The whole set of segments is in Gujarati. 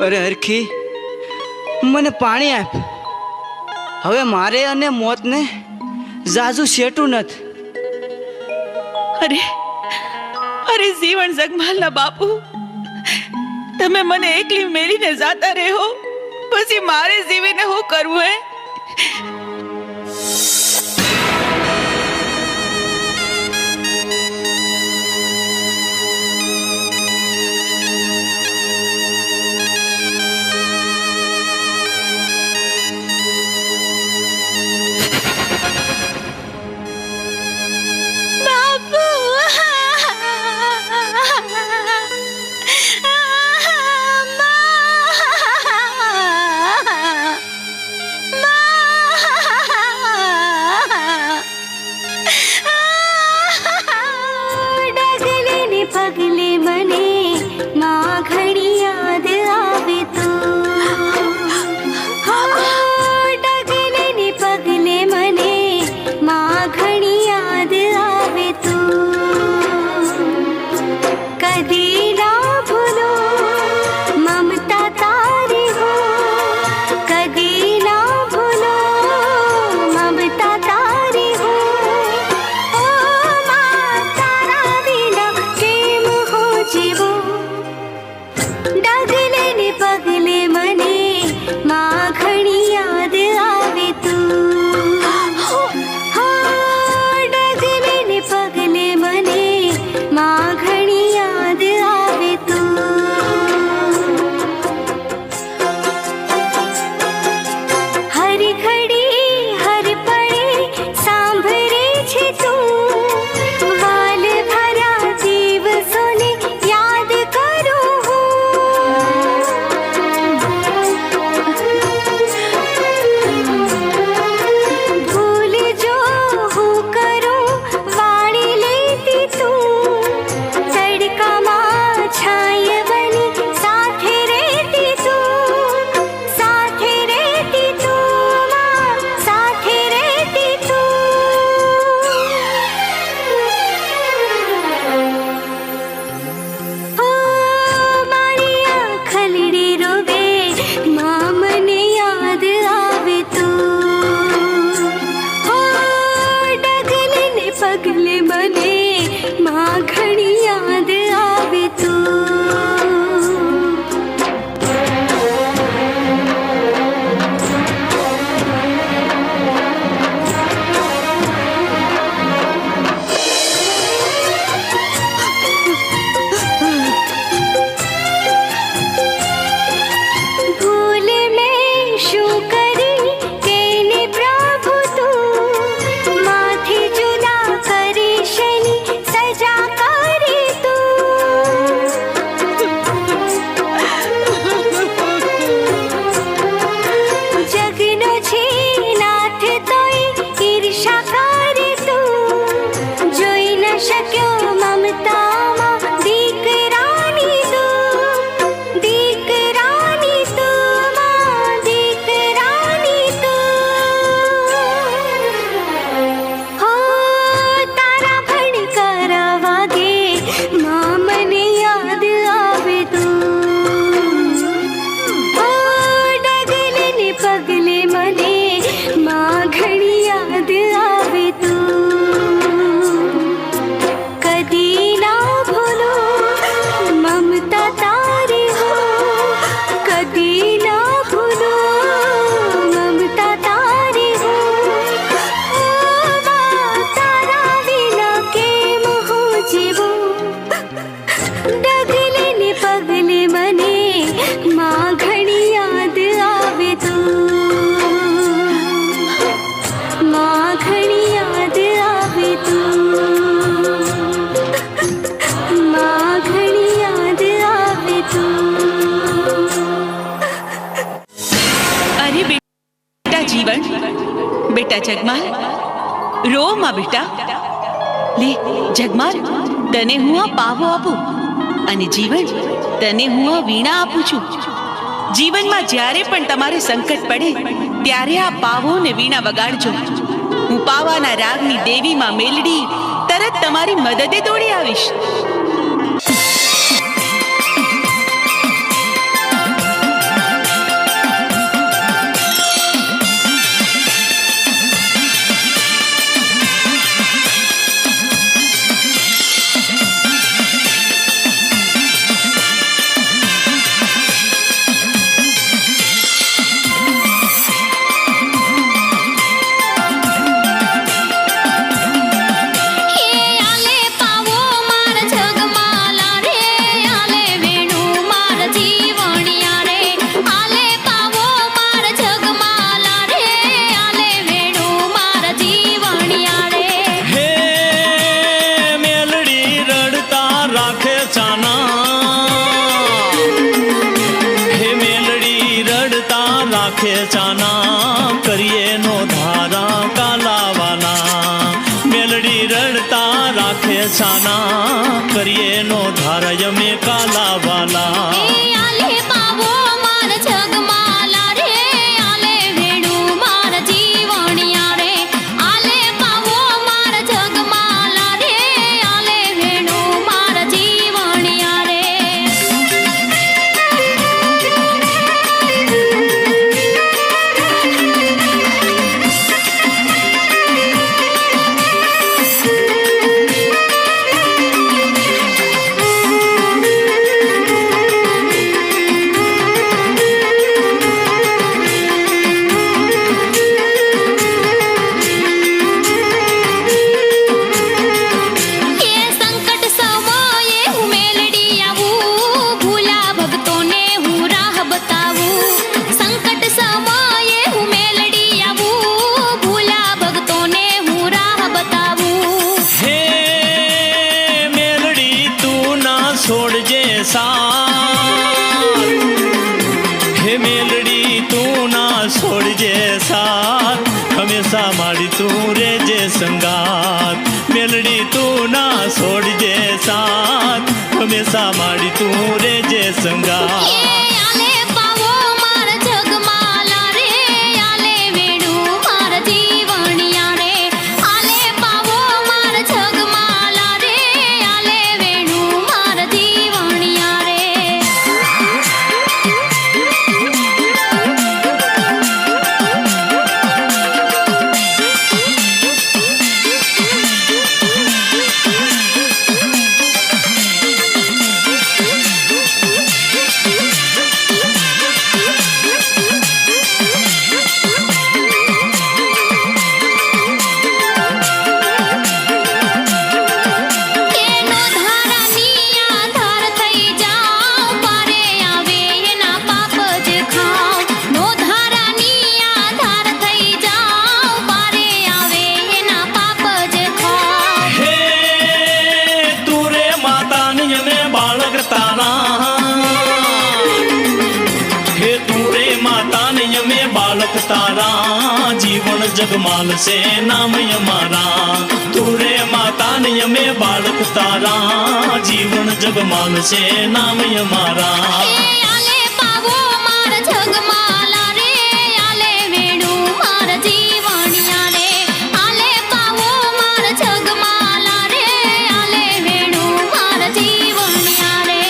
અરે હરખી, મને પાણી આપ. હવે મારે અને મોતને જાજુ શેટું નથી. અરે અરે જીવન જગમાલના બાપુ, તમે મને એકલી મેલીને જાતા રહો, પછી મારે જીવીને શું કરવું હે? બેટા જગમાલ, રો માં બેટા. લે જગમાલ, તને હું આ પાવો આપું અને જીવન, તને હું આ વીણા આપું છું. જીવનમાં જ્યારે પણ તમારે સંકટ પડે ત્યારે આ પાવો ને વીણા વગાડજો. હું પાવાના રાગની દેવીમાં મેલડી તરત તમારી મદદે દોડી આવીશ. રાખે ચાના કરીએ નો ધારા કાલાવાલા મેલડી રડતા રાખે ચાના કરીએ નો ધારા યમે કાલાવાલા આલે પાવો માર જગમાલા રે આલે વેડું માર જીવણિયા રે આલે પાવો માર જગમાલા રે આલે વેડું માર જીવણિયા રે છોડજે સાથ હે મેલડી તું ના છોડજે સાથ હંમેશા મારી તું રેજે સંગાત મેલડી તું ના છોડજે સાથ હંમેશા મારી તું રેજે સંગાત આલે પાવો માર જગમાલા રે આલે વેડું માર જીવણિયા રે આલે પાવો માર જગમાલા રે આલે વેડું માર જીવણિયા રે કેનો ધારાની આધાર થઈ જાઉં પારે આવે એના પાપ જ ખાઉં નો ધારાની આધાર થઈ જાઉં પારે આવે એના પાપ જ ખાઉં હે તું રે માતા નિયમે બાળક તારા હે તું રે માતા નિયમે બાળક તારા જીવન જગમાલ છે નામ અમારા તું રે માતા નિયમે બાળક તારા જીવન જગમાલ છે નામ અમારા આલે પાવો માર જગમાલા રે આલે વેડું માર જીવણિયા રે આલે પાવો માર જગમાલા રે આલે વેડું માર જીવણિયા રે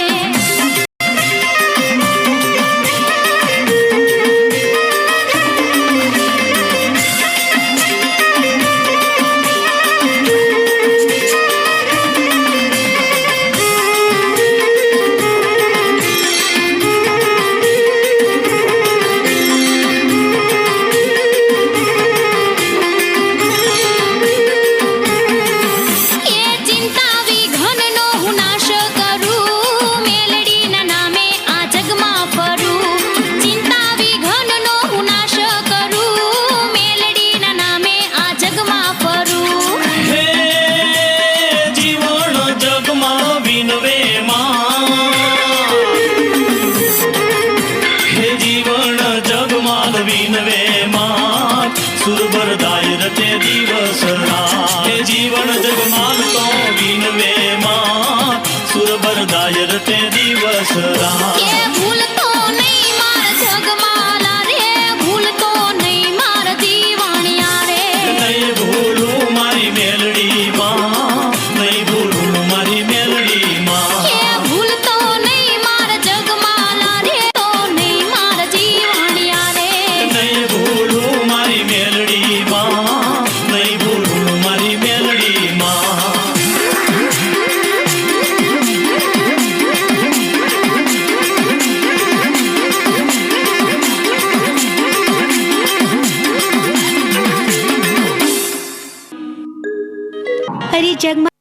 એ ચિંતા વિઘ્નનો હું નાશ કરું મેલડીના નામે આ જગમાં ફરું ચિંતા વિઘ્નનો હું નાશ કરું મેલડીના નામે આ જગમાં ફરું હે જીવન જગમાં વિનવે માં હે જીવન જગમાં વિનવે માં સુરબર દાયર તે દિવસ રાત હે જીવન જગમાં તો વિનવે માં સુરબર દાયર તે દિવસ રાત એ ભૂલતો નહીં માર જગમાલા રે ભૂલતો નહીં માર જીવણિયા રે નહીં ભૂલું મારી મેલડી માં નહીં ભૂલું મારી મેલડી માં એ ભૂલતો નહીં માર જગમાલા રે તો નહીં માર જીવણિયા રે નહીં ભૂલું મારી મેલડી માં નહીં ભૂલું મારી મેલડી માં અરે જગમાલ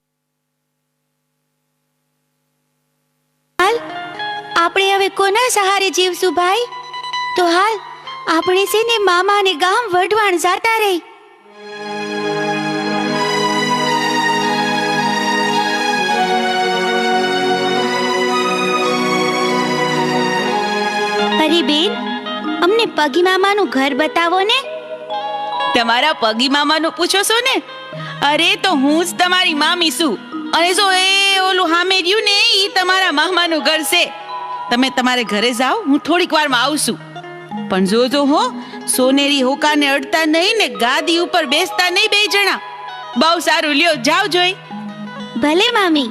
આપણે હવે કોના સહારે જીવશું ભાઈ તો હાલ આપણે છે ને મામા ને ગામ વઢવાણ જાતા રહી અરે બેન અમને પગી મામાનું ઘર બતાવો ને. તમારા પગી મામાનું પૂછો છો ને? અરે તો હું જ તમારી મામી છું. અને જો એ ઓલું હામે રહ્યું ને ઈ તમારા મામાનું ઘર છે. તમે તમારે ઘરે જાઓ, હું થોડીક વારમાં આવું છું. પણ જોજો હો, સોનેરી હોકાને અડતા નહીં ને ગાદી ઉપર બેસતા નહીં બે જણા. બહુ સારું, લ્યો જાઓ જોઈ. ભલે મામી.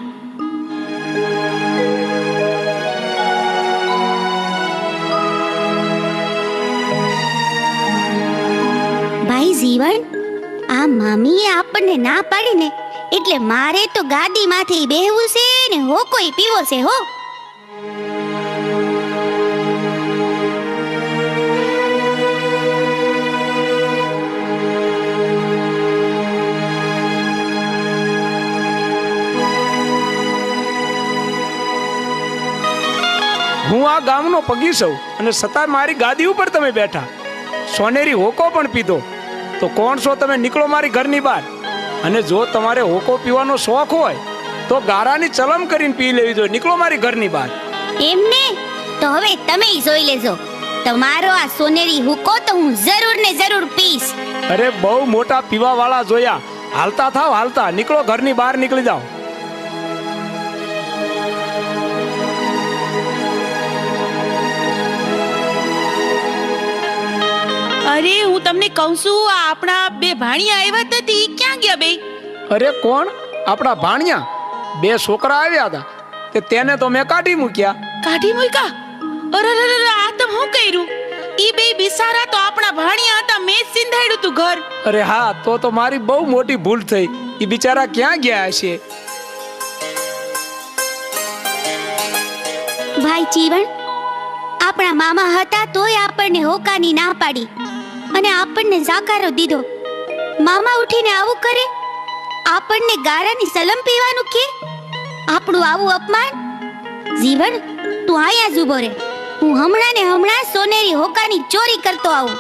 ભાઈ જીવન, આ મામીએ આપણને ના પાડી ને એટલે મારે તો ગાદીમાંથી બેહવું છે ને હોકોય પીવો છે હો. હું આ ગામનો પગી છું અને છતાં મારી ગાદી ઉપર તમે બેઠા, સોનેરી હોકો પણ પીધો. તો કોણ છો તમે? નીકળો મારી ઘરની બહાર. અને જો તમારે હોકો પીવાનો શોખ હોય તો ગારાની ચલમ કરીને પી લેવી જોઈએ. નીકળો મારી ઘરની બહાર. એમને તો હવે તમે જોઈ લેજો, તમારો આ સોનેરી હુકો તો હું જરૂર ને જરૂર પીશ. અરે બહુ મોટા પીવા વાળા જોયા. હાલતા થાવ, હાલતા નીકળો, ઘરની બહાર નીકળી જાઓ. અરે હું તમને કહું છું, આ આપણા બે ભાણિયા આવ્યા હતા તે ઈ ક્યાં ગયા બે? અરે કોણ? આપણા ભાણિયા? બે છોકરા આવ્યા હતા તે તેને તો મેં કાઢી મૂક્યા. કાઢી મૂક્યા? અરે આ તો હું કર્યું? ઈ બે બિસારા તો આપણા ભાણિયા હતા, મેં જ સિંધાડ્યું તું ઘર. અરે હા, તો મારી બહુ મોટી ભૂલ થઈ. એ બિચારા ક્યાં ગયા હશે? ભાઈ જીવન, આપણા મામા હતા તોય આપણને હોકાની ના પાડી અને આપણને જાકારો દીધો. મામા ઉઠીને આવું કરે, આપણને ગારાની સલમ પીવાનું કે? આપણું આવું અપમાન! જીવન, તું આયા જ ઊભો રહે. હું હમણાં ને હમણાં સોનેરી હોકાની ચોરી કરતો આવું.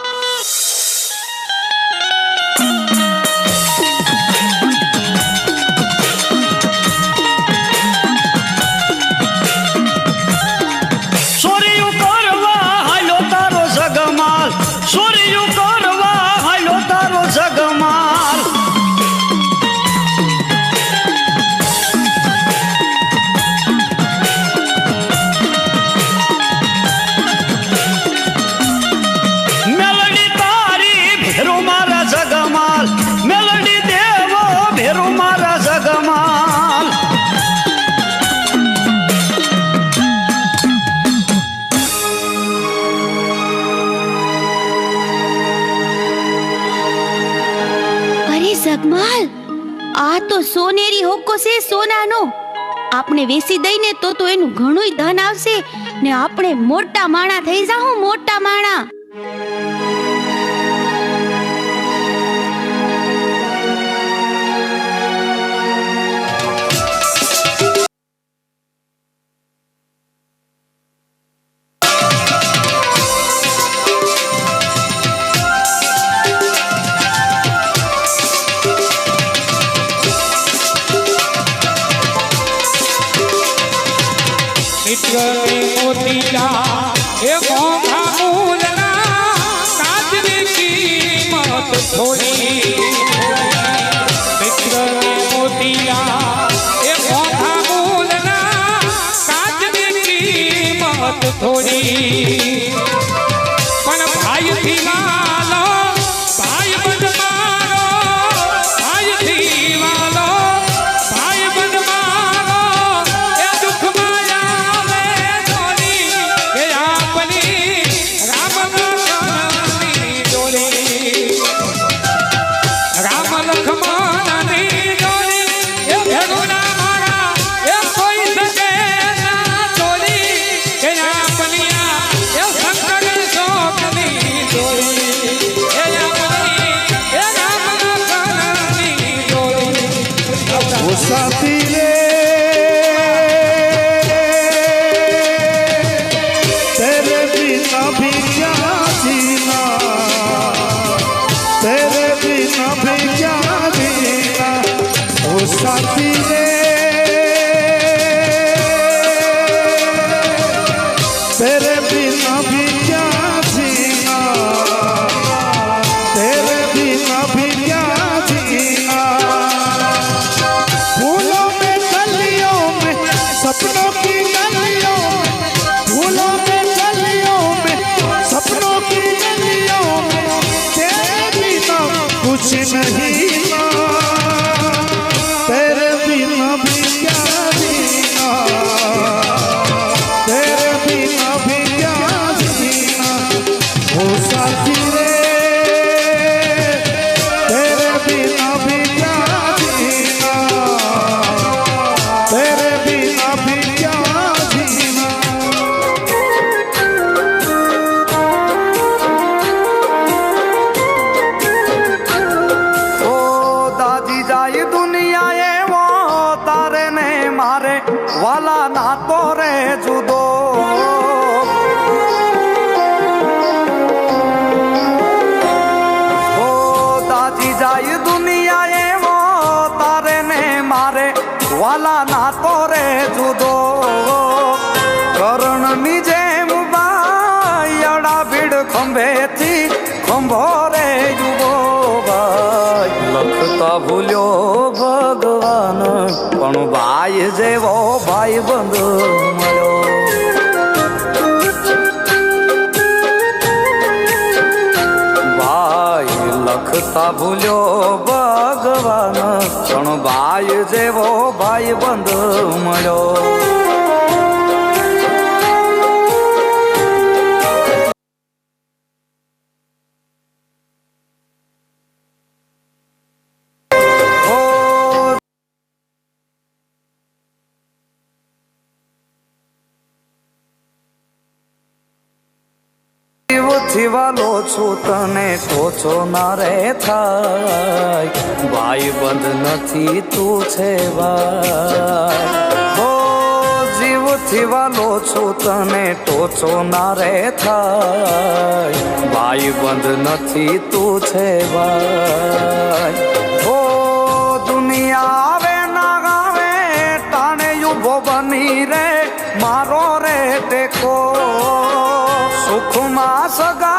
ચોરીયું કરવા હાલો તારો જગમાલ, ચોરીયું કરવા હાલો તારો જગમાલ. મેલડી તારી ભેરો મારા જગમાલ, મેલડી દેવો ભેરો મારા જગમાલ. અરે જગમાલ, આ તો સોનેરી હોકો છે, સોનાનો. આપણે વેચી દઈને તો એનું ઘણું ધન આવશે ને આપણે મોટા માણા થઈ જાહું, મોટા માણા. મિત્રને મોતીલા એ મોંઘા મૂલના કાચની કિંમત થોડી. મિત્રને મોતીલા એ મોંઘા મૂલના કાચની કિંમત થોડી. પણ ભાઈથી વાલો ભાઈ બંધ મારો, ભાઈથી વાલો ભાઈ બંધ મારો એ દુઃખમાં આવે દોરી કે આપણી રામ લખમણની દોરી. રામ લખમણની દોરી એ ભેગુના મારા એ કોઈ શકે ના દોરી કે આપણી એ साथी रे तेरे बिना भी क्या जीना तेरे बिना भी क्या जीना ओ दादी जाए दुनिया ये वो तारे ने मारे वाला ना तो रे जुदो जाय दुनिया ये वो तारे ने मारे वाला ना तो रे जुदो करण नीजे मुबायड़ा भीड़ खंभे थी खंभो रे युवो भाई लखता भूल्यो भगवान पण भाई जेवो भाई बंद मळ्यो लखता भूल्यो भगवान पण भाई जेवो भाई बंद मळ्यो જીવાલો છું તને ટોચો ના રે થાય ભાઈ બંધ નથી તું છે ભાઈ હો જીવથી વાલો છું તને ટોચો ના રે થાય ભાઈ બંધ નથી તું છે ભાઈ હો દુનિયા આવે ના આવે તાણે ઉભો બની રે મારો રે ટેકો સુખમાં સગા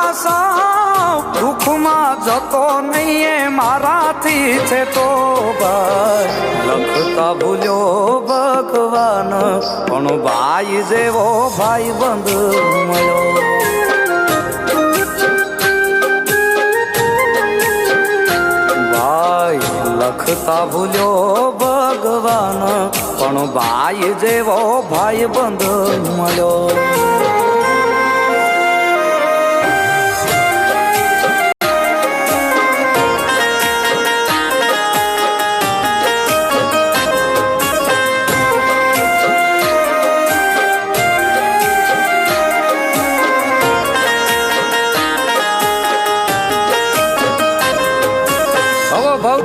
દુઃખમાં જતો નહીં મારાથી છે તો ભાઈ લખતા ભૂલ્યો ભગવાન પણ ભાઈ જેવો ભાઈ બંધ મળ્યો ભાઈ લખતા ભૂલ્યો ભગવાન પણ ભાઈ જેવો ભાઈ બંધ મળ્યો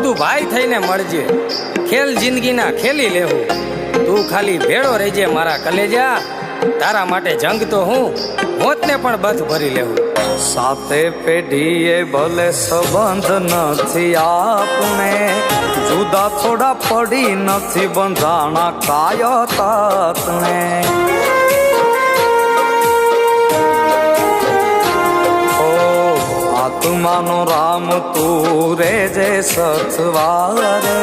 તું ભાઈ થઈને મળજે ખેલ જિંદગીના ખેલી લેવું તું ખાલી ભેળો રહેજે મારા કલેજા તારા માટે જંગ તો હું મોતને પણ બથ ભરી લેવું સાતે પેઢીએ ભલે સંબંધ નથી આપણે જુદા થોડા પડી નથી બંધાણા કાયતાતને આત્માનો રામ તું રે જે સથવારે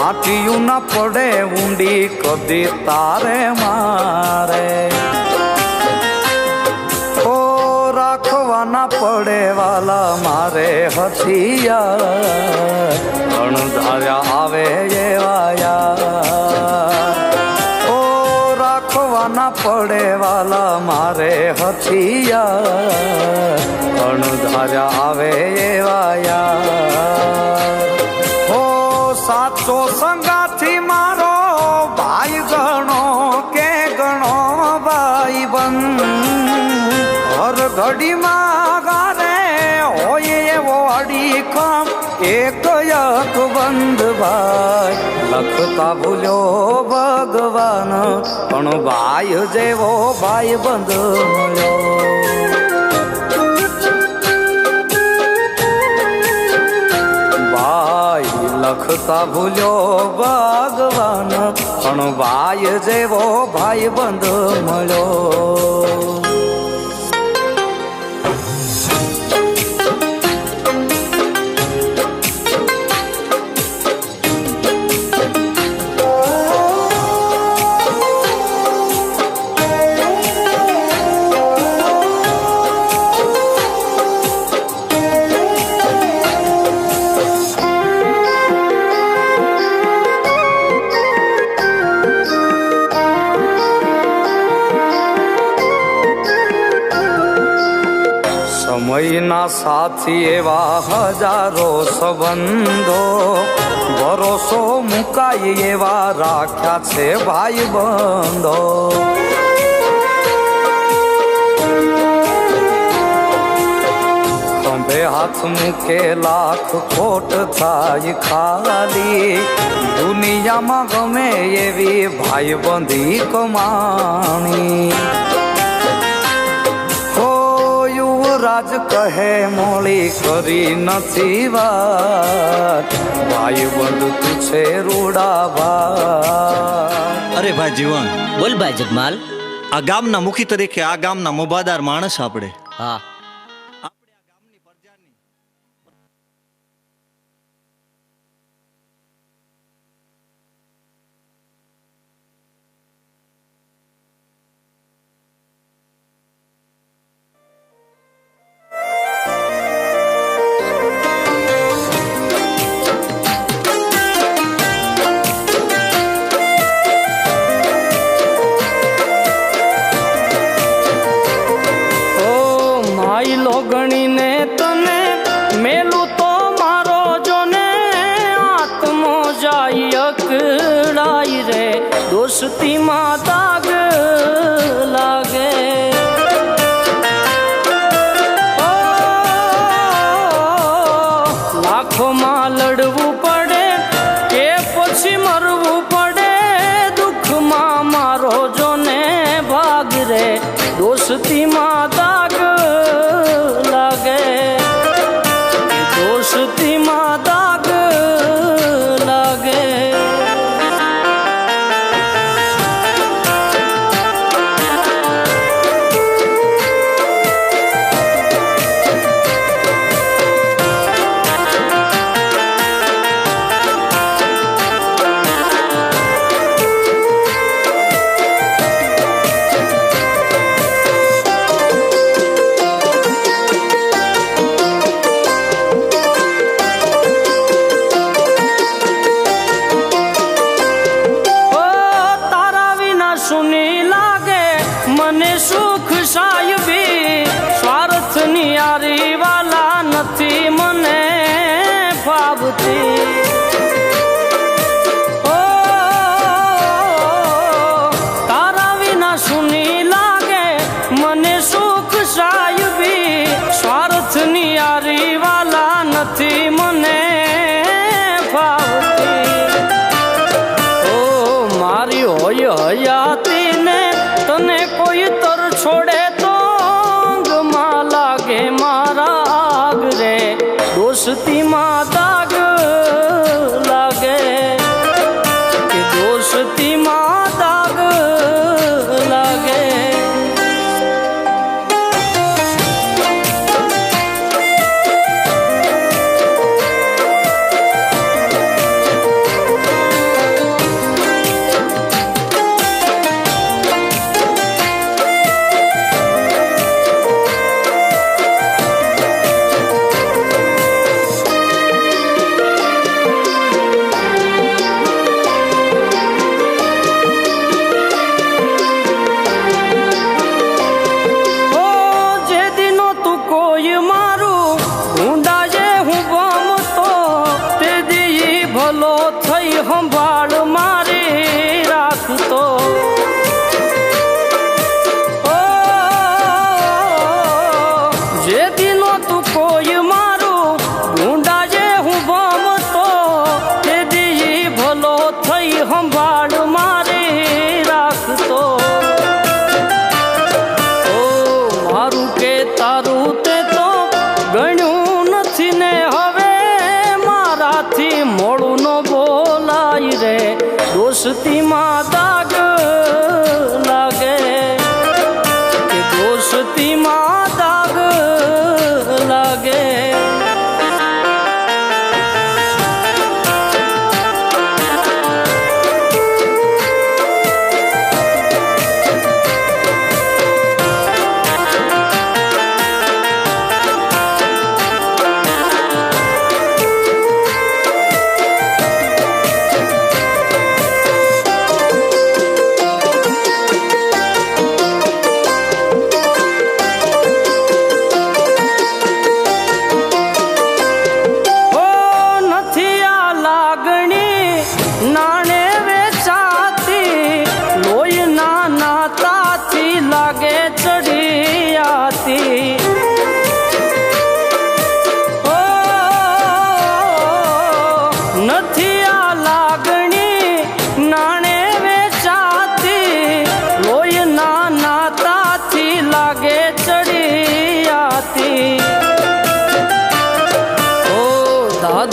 આટિયું ના પડે ઊંડી કદી તારે મારે ઓ રાખવાના પડે વાલા મારે હથિયાર અણધાર્યા આવે એવાયા ઓ રાખવાના પડે વાલા મારે હથિયાર અણધાર્યા આવે એવાયા હો સાચો સંગાથી મારો ભાઈ ગણો કે ગણો ભાઈ બંધ હર ઘડીમાં ગારે હોય એવો અડીખમ એક યક બંધ ભાઈ લખતા ભૂલ્યો ભગવાન પણ ભાઈ જેવો ભાઈ બંધ મળ્યો લખતા ભૂલ્યો ભગવાન પણ ભાઈ જેવો ભાઈ બંધ મળ્યો સમયના સાથી એવા હજારો સંબંધો ભરોસો મુકાય એવા રાખ્યા છે ભાઈ બંધો ખંભે હાથ મૂકે લાખ ખોટ થાય ખાલી દુનિયામાં ગમે એવી ભાઈ બંધી કમાણી રાજ કહે મોળી કરી નથી વાત ભાઈ બંધ તું છે રૂડાવા અરે ભાઈ જીવન બોલ ભાઈ જગમાલ. આ ગામના મુખી તરીકે આ ગામના મોભાદાર માણસ આપણે હા ગણીને તને મેલું તો મારો જોને આત્મો જાય અકળાય રે દોસ્તીમાં દાગ લાગે લાખોમાં લડવું પડે કે પછી મરવું પડે દુઃખમાં મારો જોને ભાગ રે દોસ્તીમાં દાગ દોસ્તીમાં દાગ લાગે સુની લાગે મને સુખ સાહેબી સ્વાર્થની યારી વાલા નથી મને ભાવતી ઓ તારા વિના સુની લાગે મને સુખ સાહેબી સ્વાર્થની યારી વાલા નથી મને ભાવતી ઓ મારી હોય હયાતી ને તને કોઈ તર છોડે તો અંગમાં લાગે મારા આગ રે દોસ્તીમાં દાગ લાગે કે દોસ્તીમાં દાગ લાગે સંભાળ મારી રાખતો જે દિનો તું કોઈ મારું ઢૂંઢા જે હું ભમતો તે દી ભલો થઈ સંભાળ મારી રાખતો ઓ મારું કે તારું તે તો ગણ્યું નથી ને હવે મારાથી મોડું ન બોલાય રે દોસ્તીમાં દાગ લાગે કે દોસ્તીમાં દાગ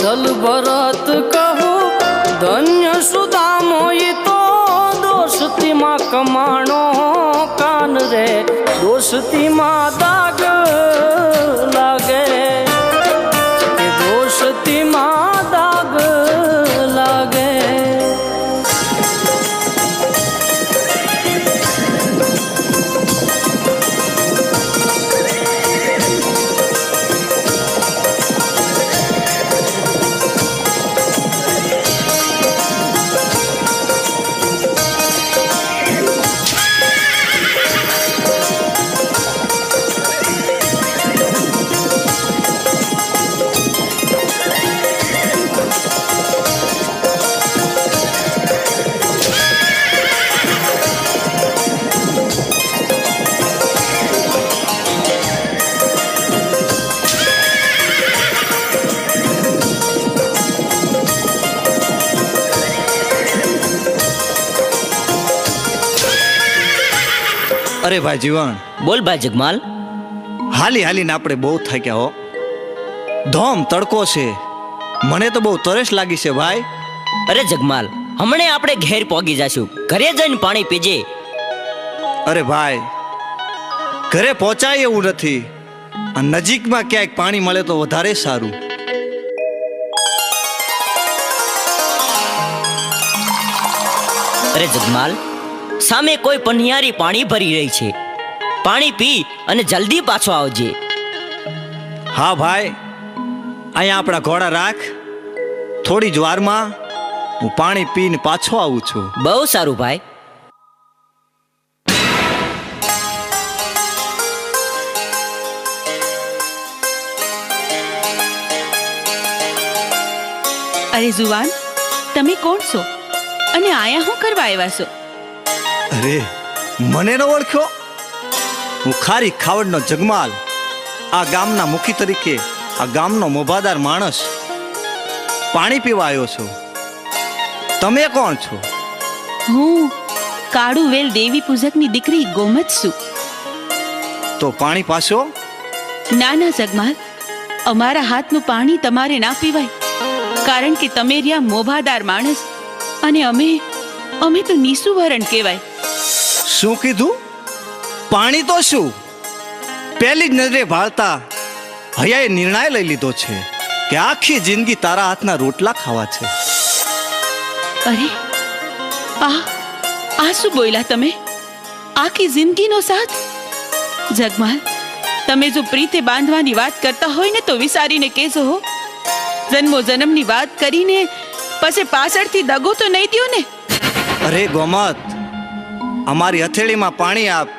ધલ ભરત કહું ધન્ય સુદામો ઈ તો દોસ્તીમાં કમાણો કાન રે દોસ્તીમાં દાગ લાગે કે દોસ્તીમાં દાગ લાગે. અરે ભાઈ જીવન, બોલ ભાઈ જગમાલ. હાલી હાલીને આપણે બહુ થાક્યા હો. ધોમ તડકો છે, મને તો બહુ તરસ લાગી છે ભાઈ. અરે જગમાલ, હમણે આપણે ઘેર પહોંચી જશું. ઘરે જઈને પાણી પીજે. અરે ભાઈ, ઘરે પહોંચાય એવું નથી. આ નજીકમાં ક્યાંક પાણી મળે તો વધારે સારું. અરે જગમાલ, સામે કોઈ પનિયારી પાણી ભરી રહી છે. પાણી પી અને જલ્દી પાછો આવજે. હા ભાઈ, અહીંયા આપણા ઘોડા રાખ. થોડી જ વારમાં હું પાણી પીને પાછો આવું છું. બહુ સારું ભાઈ. અરે જુવાન, તમે કોણ છો અને આયા શું કરવા આવ્યા છો? અરે મને ન ઓળખ્યો? હું ખારી ખાવડનો જગમાલ, આ ગામના મુખી તરીકે આ ગામનો મોભાદાર માણસ. પાણી પીવા આવ્યો છું. તમે કોણ છો? હું કાળુવેલ દેવી પૂજકની દીકરી ગોમત છું. તો પાણી પાછો? ના ના જગમાલ, અમારા હાથનું પાણી તમારે ના પીવાય, કારણ કે તમે રહ્યા મોભાદાર માણસ અને અમે તો નિસુવરણ કહેવાય. શું કીધું? પાણી તો શું? પહેલી જ નજરે ભાળતા હયાએ નિર્ણય લઈ લીધો છે કે આખી જિંદગી તારા હાથના રોટલા ખાવા છે. અરે આ શું બોલ્યા તમે? આખી જિંદગીનો સાથ? જગમાલ, તમે જો પ્રીતે બાંધવાની વાત કરતા હોય ને તો વિચારીને કહેજો હો. જન્મો જન્મની વાત કરીને પછી પાછળથી દગો તો નહીં દ્યો ને. અરે ગોમત, અમારી હથેળીમાં પાણી આપ,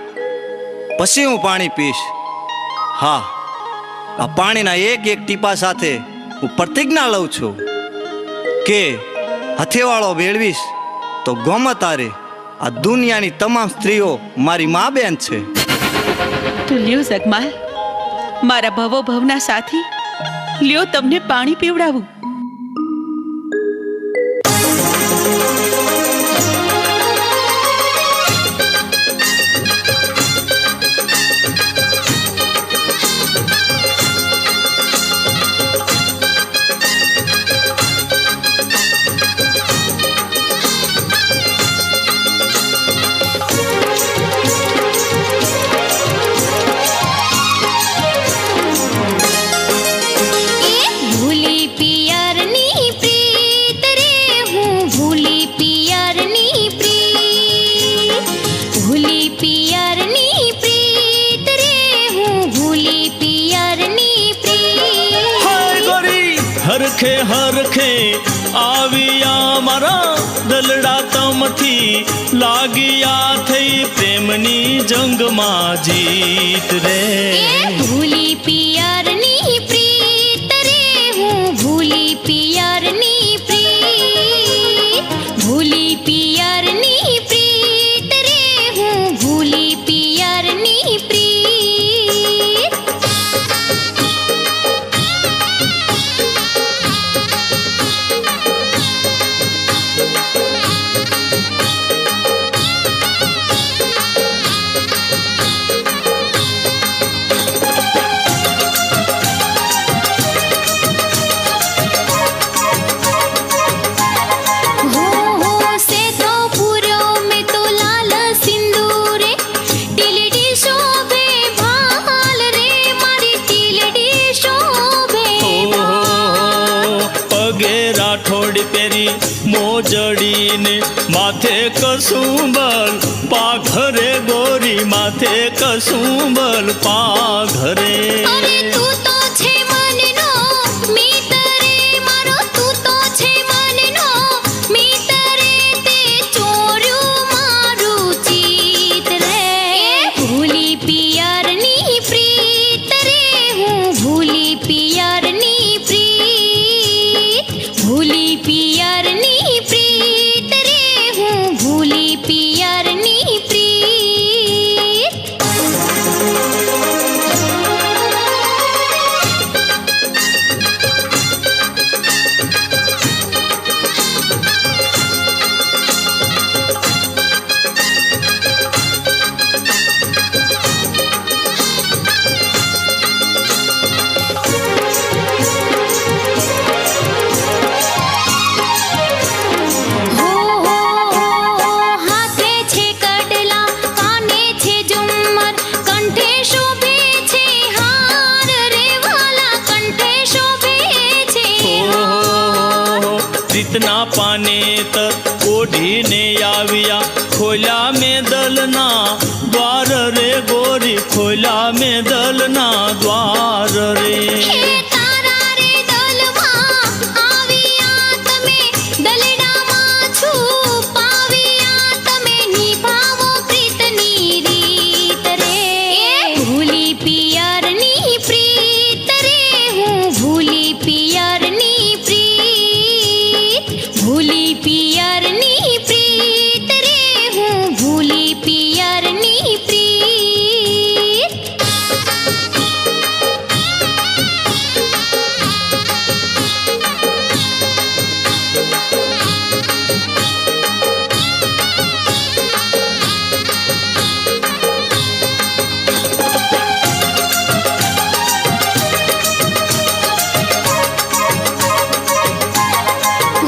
પછી હું પાણી પીશ. હા, આ પાણીના એક એક ટીપા સાથે હું પ્રતિજ્ઞા લઉં છું કે હથેવાળો મેળવીશ તો ગોમત આરે આ દુનિયાની તમામ સ્ત્રીઓ મારી મા બેન છે. તો લ્યો જગમાલ, મારા ભવો ભવના સાથી, લ્યો તમને પાણી પીવડાવું. હરખે હરખે આવ્યા મારા દલડા તમથી લાગ્યા થઈ પ્રેમની જંગમાં જીત રે. ભૂલી પિયરની પ્રીત રે, હું ભૂલી પિયરની પ્રીત, ભૂલી પિયરની પ્રીત રે, હું ભૂલી પિયરની પ્રીત. માથે કસુંબલ પાઘરે ગોરી માથે કસુંબલ પાઘરે અરે તું તો છે મનનો મિત્ર રે મારો તું તો છે મનનો મિત્ર રે તે ચોર્યું મારું ચિત રે ભૂલી પિયરની પ્રીત રે હું ભૂલી પિયરની પ્રીત ભૂલી પિયરની પ્રીત રે હું ભૂલી પિયરની પ્રીત હાથે છે કડલા કાને છે ઝુમ્મર કંઠે શોભે છે હાર રે વાલા કંઠે શોભે છે રીતના પાને તર ઓઢીને આવ્યા ખોલ્યા મેં દલના દ્વાર રે ગોરી ખોલ્યા મેં દલના દ્વાર રે હે તારા રે દલમાં આવ્યા તમે દલડામાં છુપાવ્યા તમે નિભાવો પ્રીતની રીત રે ભૂલી પિયરની પ્રીત રે હું ભૂલી પિયરની પ્રીત ભૂલી પિયરની પ્રીત રે હું ભૂલી પિયરની પ્રીત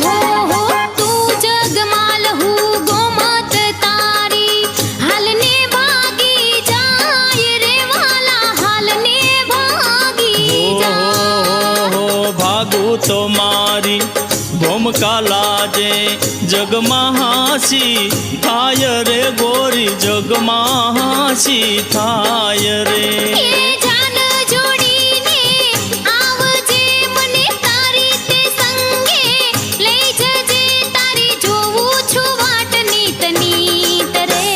હો તું જગમાલ હું ગોમત તારી હાલને ભાગી જાય રે વાલા હાલને ભાગી જાય હો ભાગું તો મારી ભૂમકા લાજે જગમાં હાસી થાય રે ગોરી જગમાં હાસી થાય રે એ જાન જોડીને આવજે મને તારી તે સંગે લઈ જજે તારી જોવું છું વાટ નીત નીત રે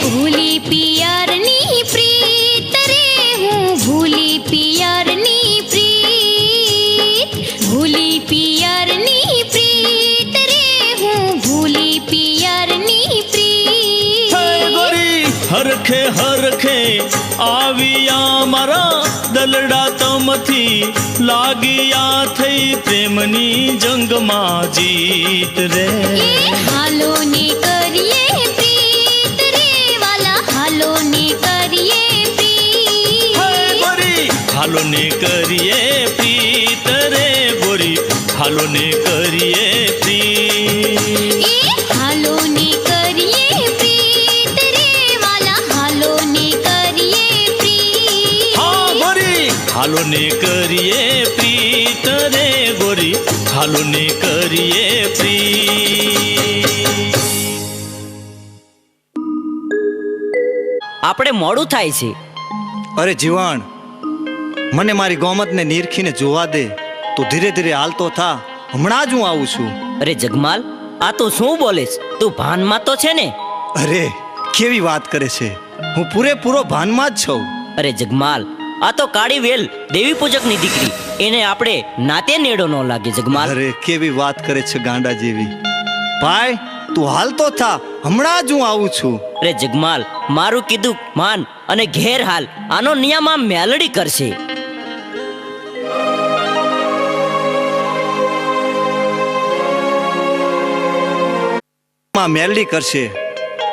ભૂલી પિયરની પ્રીત રે હું ભૂલી પિયરની પ્રીત ભૂલી પિયરની પ્રીત રે હું ભૂલી પિયરની પ્રીત હે ગોરી હરખે હરખે આવ્યા મારા દલડા તમથી લાગિયા થઈ પ્રેમની જંગમાં જીત રે એ હાલો ને કરીએ પ્રીત રે વાલા હાલો ને કરીએ પ્રીત હે ગોરી હાલો ને કરીએ પ્રીત રે ગોરી હાલો ને કરીએ પ્રીત એ હાલો ને કરીએ પ્રીત રે વાલા હાલો ને કરીએ પ્રીત હા ગોરી હાલો ને કરીએ પ્રીત રે ગોરી હાલો ને કરીએ પ્રીત આપણે મોડું થાય છે. અરે જીવણ, મને મારી ગોમતને નીરખીને જોવા દે. તું ધીરે ધીરે હાલતો થા, હમણાં જ હું આવું છું. અરે જગમાલ, આ તો શું બોલેસ? તું ભાનમાં તો છે ને? અરે કેવી વાત કરે છે, હું પૂરેપૂરો ભાનમાં જ છું. અરે જગમાલ, આ તો કાળી વેલ દેવી પૂજકની દીકરી, એને આપણે નાતે નેડો ન લાગે જગમાલ. અરે કેવી વાત કરે છે ગાંડા જેવી. ભાઈ તું હાલતો થા, હમણાં જ હું આવું છું. અરે જગમાલ, મારું કીધું માન અને ઘેર હાલ. આનો નિયમ આમ મેલડી કરશે. મેલડી કરશે.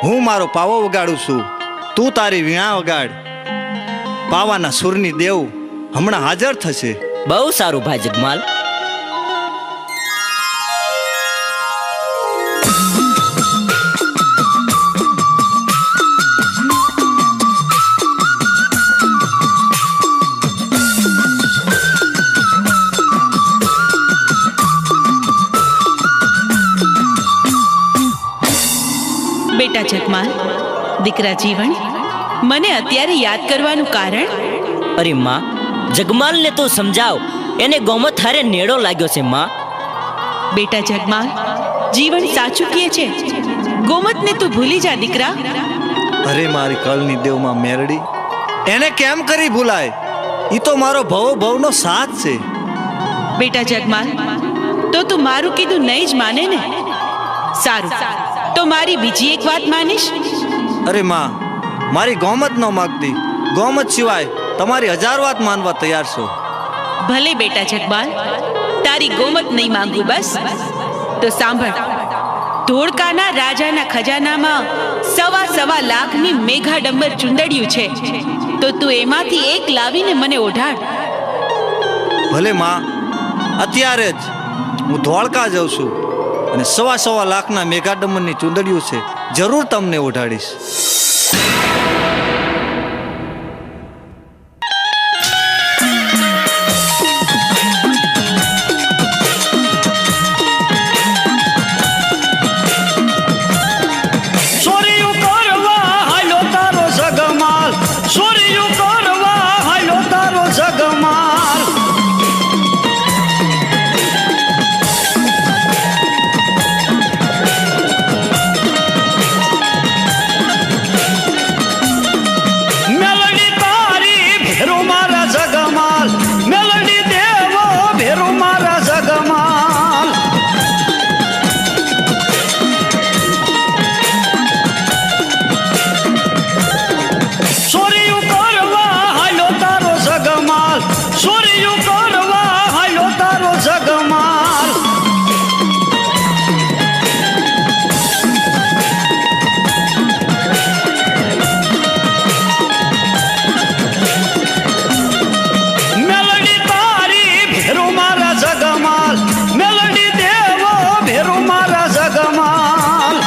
હું મારો પાવો વગાડું છું, તું તારી વીણા વગાડ. પાવાના સુરની દેવ હમણાં હાજર થશે. બહુ સારું ભાઈ જગમાલ. બેટા જગમાલ, દીકરા જીવન, મને અત્યારે યાદ કરવાનું કારણ? અરે માં, જગમાલને તો સમજાવ, એને ગોમત હારે નેડો લાગ્યો છે માં. બેટા જગમાલ, જીવન સાચું કહે છે. ગોમતને તું ભૂલી જા દીકરા. અરે મારી કલની દેવમાં મેરડી, એને કેમ કરી ભૂલાય? ઈ તો મારો ભવો ભવનો સાથ છે. બેટા જગમાલ, તો તું મારું કીધું નહીં જ માને ને? સારું, તો મારી બીજી એક વાત માનીશ? અરે માં, મારી ગોમત ન માગતી, ગોમત સિવાય તમારી 1000 વાત માનવા તૈયાર છું. ભલે બેટા જગમાલ, તારી ગોમત નહીં માંગુ બસ. તો સાંભળ, ધોળકાના રાજાના ખજાનામાં 1.25 લાખની મેઘાડંબર ચુંદડિયું છે. તો તું એમાંથી એક લાવીને મને ઓઢાડ. ભલે માં, અત્યારે જ હું ધોળકા જાઉં છું અને 1.25 લાખના મેઘાડંબરની ચુંદડીઓ છે, જરૂર તમને ઓઢાડીશ. સોરિયું કરવા હાલો તારો જગમાલ, સોરિયું કરવા હાલો તારો જગમાલ. મેલડી તારી ભેરો મારા જગમાલ, મેલડી દેવો ભેરો મારા જગમાલ. સોરિયું કરવા હાલો તારો જગમાલ, સોરિયું કરવા હાલો તારો જગમાલ. મેલડી તારી ભેરો મારા જગમાલ, મેલડી દેવો ભેરો મારા જગમાલ.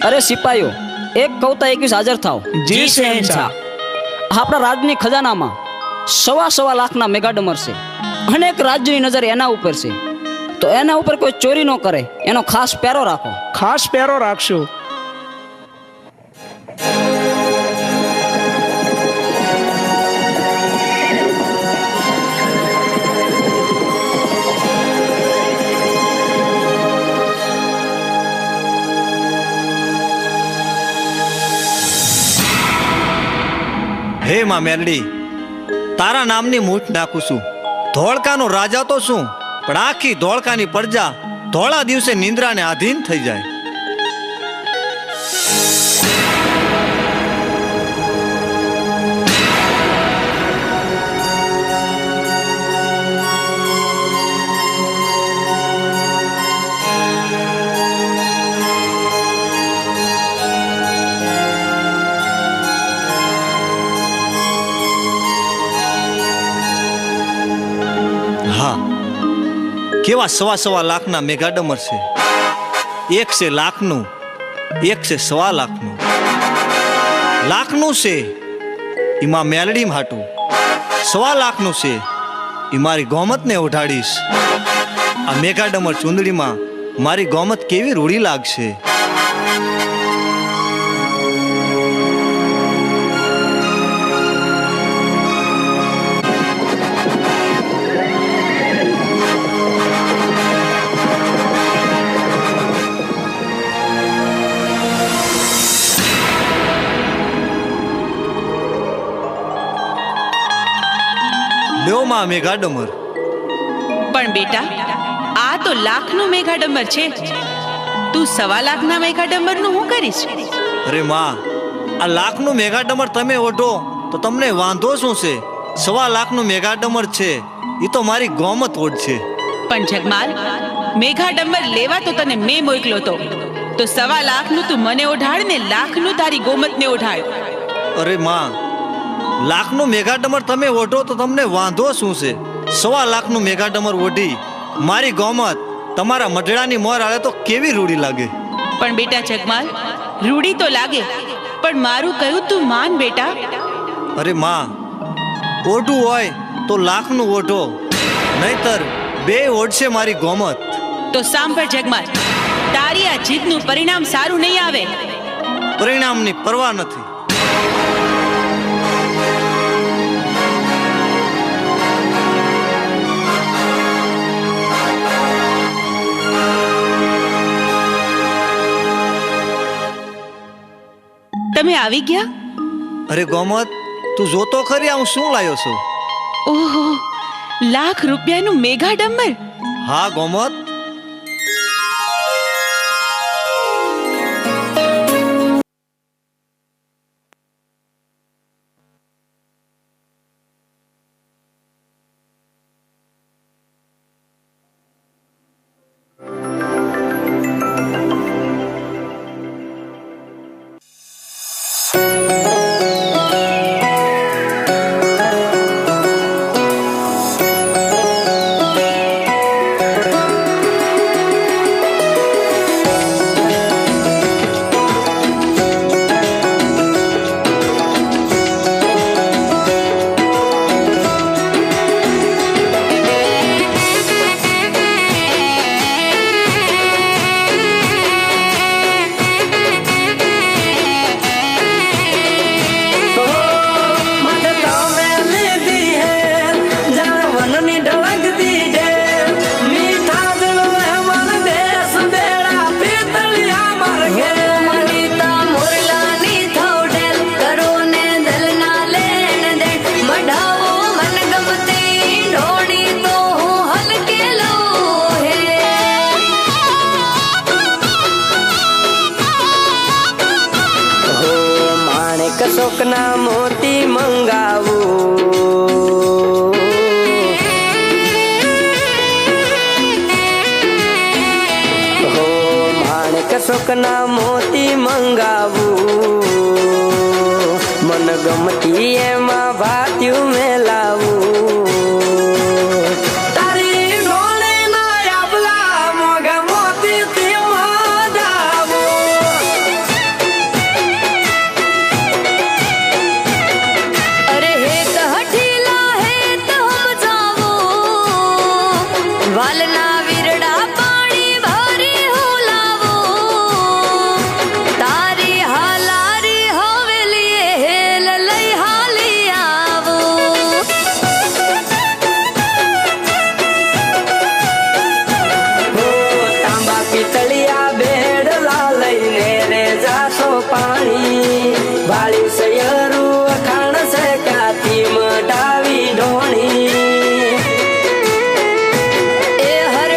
અરે સિપાહીઓ, એક કવતા 21 હાજર થાવ. જી શહેનશાહ. આપણા રાજની ખજાનામાં 1.25 લાખના મેગાડમર છે. અનેક રાજ્યોની નજર એના ઉપર છે. તો એના ઉપર કોઈ ચોરી ન કરે એનો ખાસ પહેરો રાખો. ખાસ પહેરો રાખશું. હે માં મેરડી, તારા નામની મૂઠ નાખું છું. ધોળકાનો રાજા તો શું, પણ આખી ધોળકાની પ્રજા ધોળા દિવસે નિંદ્રાને આધીન થઈ જાય. કેવા સવા લાખના મેઘાડમર છે. એક છે લાખનું, એક છે 1.25 લાખનું. લાખનું છે એમાં મેલડી હાટું, 1.25 લાખનું છે એ મારી ગોમતને ઓઢાડીશ. આ મેઘાડમર ચૂંદડીમાં મારી ગોમત કેવી રૂડી લાગશે. લ્યો માં મેઘાડમર. પણ બેટા, આ તો લાખનું મેઘાડંબર છે. તું 1.25 લાખના મેઘાડંબરનું શું કરીશ? અરે માં, આ લાખનું મેઘાડમર તમે ઓઢો તો તમને વાંધો શું છે? 1.25 લાખનું મેઘાડમર છે એ તો મારી ગોમત ઓઢશે. પણ જગમાલ, મેઘાડંબર લેવા તો તને મેં મોકલ્યો તો 1.25 લાખનું તું મને ઓઢાડ ને લાખનું તારી ગોમતને ઓઢાડ. અરે માં, લાખનું મેઘાડમર તમે ઓઢો તો તમને વાંધો શું છે? 1.25 લાખનું મેઘાડમર ઓઢી મારી ગોમત તમારા મઢડાની મોર આલે તો કેવી રૂડી લાગે. પણ બેટા જગમાલ, રૂડી તો લાગે, પણ મારું કહ્યું તું માન બેટા. અરે માં, ઓઢું હોય તો લાખનું ઓઢો, નહીતર 2 ઓઢશે મારી ગોમત. તો સાંભળ જગમાલ, તારી આ જીદનું પરિણામ સારું નહીં આવે. પરિણામની પરવા નથી. તમે આવી ગયા? અરે ગોમત, તું જોતો ખરી હું શું લાયો છું? ઓહો, લાખ રૂપિયાનું મેઘાડંબર. હા ગોમત. કસોકના મોતી મંગાવું, હો માણે કસોકના મોતી મંગાવું, મન ગમતી એમાં ભાત્યું મેલાવું. એ હર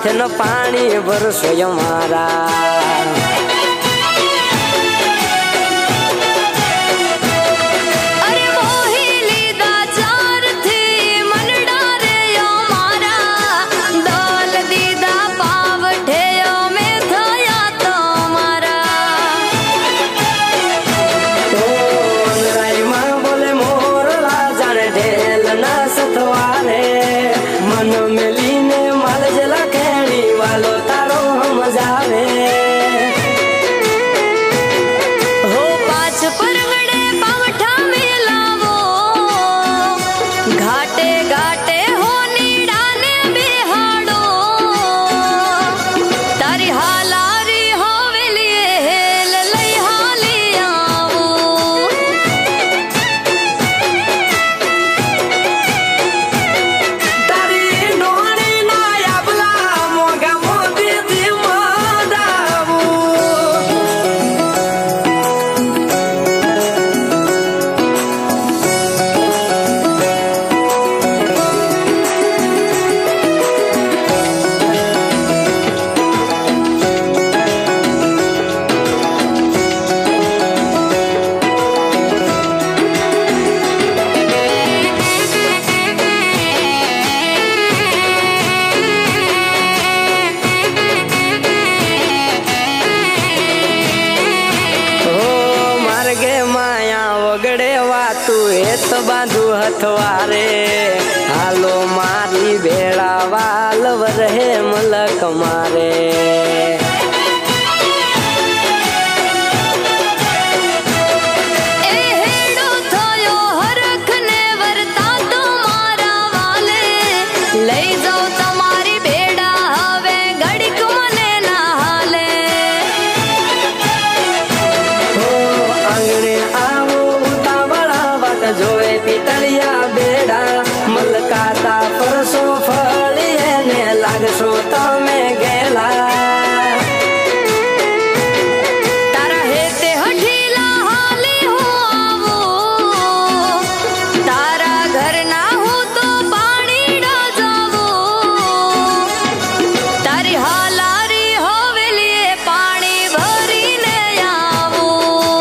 માથે ન પાણી ભરશો અમારા બાંધુ હથવારે હાલો મારી ભેળા વાલ વરહે મલક મારે જોવે પિતળિયા બેડા મલકાતા પરસો ફળીએ ને લાગશો તમે ગેલા તારા હેતે હઠીલા હાલી હું આવું તારા ઘરના હું તો પાણી જાવું તારી હાલારી હવેલીએ પાણી ભરીને આવું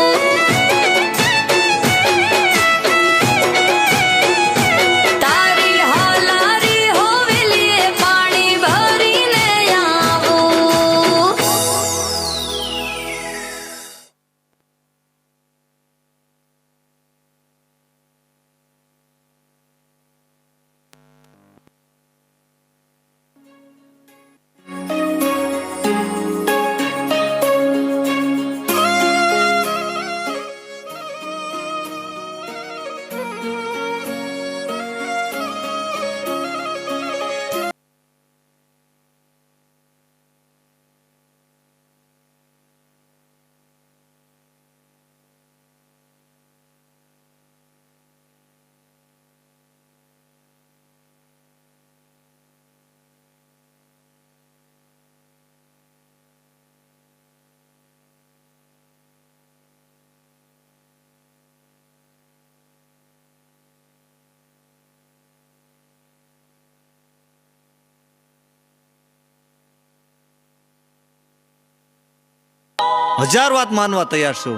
હજાર વાત માનવા તૈયાર છું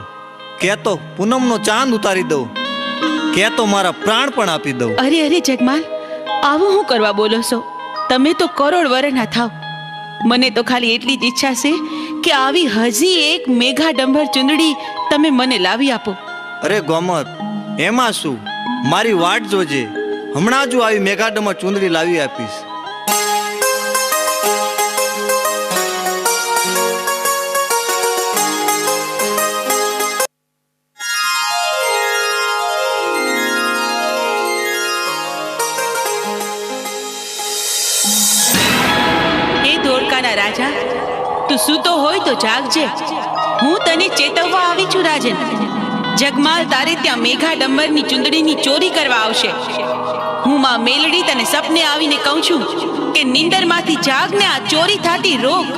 કે તો પૂનમનો ચાંદ ઉતારી દઉં કે તો મારા પ્રાણ પણ આપી દઉં અરે અરે જગમાલ આવું હું કરવા બોલો છો તમે તો કરોડ વરના થાવ મને તો ખાલી એટલી જ ઈચ્છા છે કે આવી હજી એક મેઘા ડંભર ચુંદડી તમે મને લાવી આપો અરે ગોમત એમાં શું મારી વાટ જોજે હમણાં જ આવી મેઘા ડંભર ચુંદડી લાવી આપીશ રાજા તું સૂતો હોય તો જાગજે હું તને ચેતવવા આવી છું રાજન જગમાલ તારે ત્યાં મેઘા ડંબરની ચુંદડીની ચોરી કરવા આવશે હું માં મેલડી તને સપને આવીને કહું છું કે નીંદરમાંથી જાગને આ ચોરી થાતી રોક